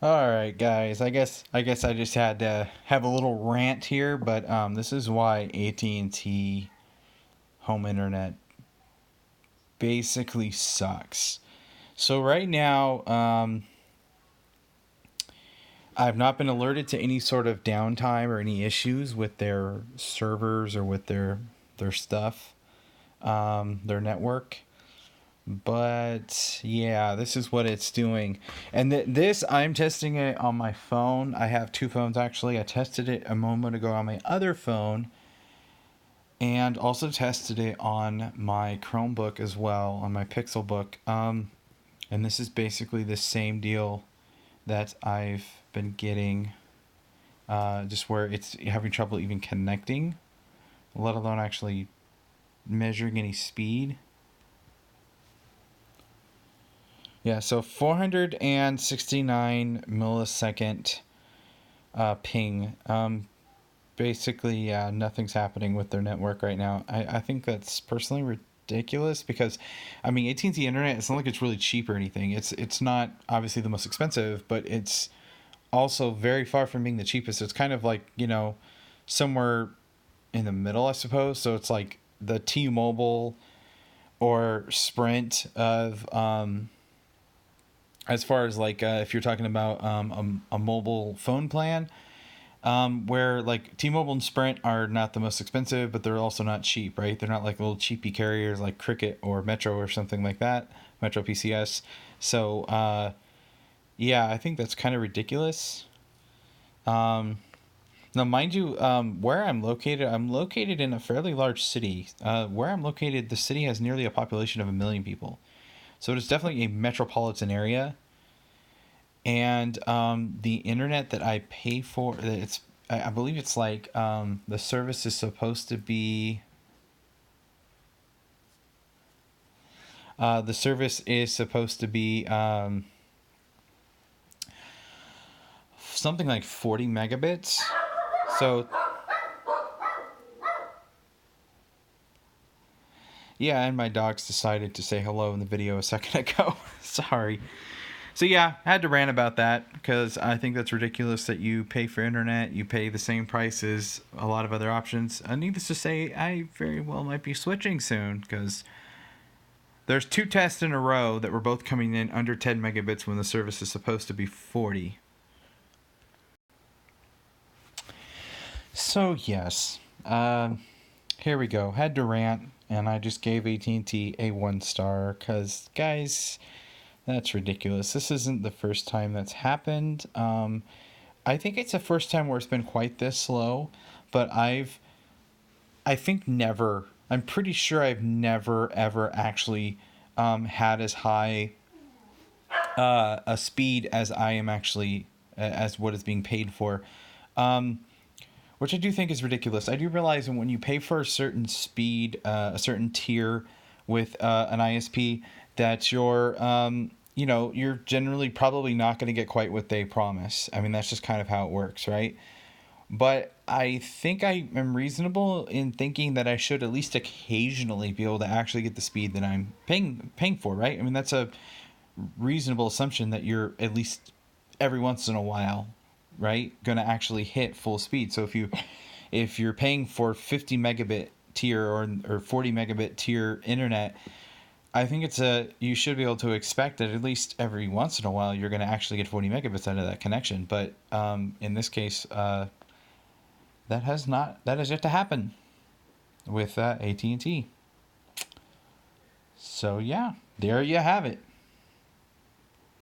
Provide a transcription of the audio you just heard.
All right, guys. I guess I just had to have a little rant here, but this is why AT&T home internet basically sucks. So right now, I've not been alerted to any sort of downtime or any issues with their servers or with their stuff, their network. But yeah, this is what it's doing. And this, I'm testing it on my phone. I have two phones actually. I tested it a moment ago on my other phone and also tested it on my Chromebook as well, on my Pixelbook. And this is basically the same deal that I've been getting, just where it's having trouble even connecting, let alone actually measuring any speed. Yeah, so 469 millisecond ping. Basically, yeah, nothing's happening with their network right now. I think that's personally ridiculous because, I mean, AT&T Internet, it's not like it's really cheap or anything. It's not obviously the most expensive, but it's also very far from being the cheapest. It's kind of like, somewhere in the middle, I suppose. So it's like the T-Mobile or Sprint of as far as like if you're talking about a mobile phone plan, where like T-Mobile and Sprint are not the most expensive, but they're also not cheap, right? They're not like little cheapy carriers like Cricket or Metro or something like that, Metro PCS. So yeah, I think that's kind of ridiculous. Um, Now, mind you, where I'm located in a fairly large city. Where I'm located, the city has nearly a population of 1 million people. So it is definitely a metropolitan area. And the internet that I pay for, I believe it's like the service is supposed to be. The service is supposed to be something like 40 megabits. So yeah, and my dogs decided to say hello in the video a second ago. Sorry. So yeah, I had to rant about that because I think that's ridiculous that you pay for internet, you pay the same price as a lot of other options. Needless to say, I very well might be switching soon because there's two tests in a row that were both coming in under 10 megabits when the service is supposed to be 40. So yes, here we go. Had to rant, and I just gave AT&T a 1 star because guys, that's ridiculous. This isn't the first time that's happened. I think it's the first time where it's been quite this slow, but I think never. I'm pretty sure I've never ever actually had as high a speed as I am actually as what is being paid for, which I do think is ridiculous. I do realize that when you pay for a certain speed, a certain tier with an ISP, that you're generally probably not going to get quite what they promise. I mean, that's just kind of how it works, right? But I think I am reasonable in thinking that I should at least occasionally be able to actually get the speed that I'm paying for, right? I mean, that's a reasonable assumption that you're at least every once in a while, right, going to actually hit full speed. So if you're paying for 50 megabit tier or 40 megabit tier internet, I think you should be able to expect that at least every once in a while you're going to actually get 40 megabits out of that connection. But in this case, that has yet to happen with AT&T. So yeah, there you have it.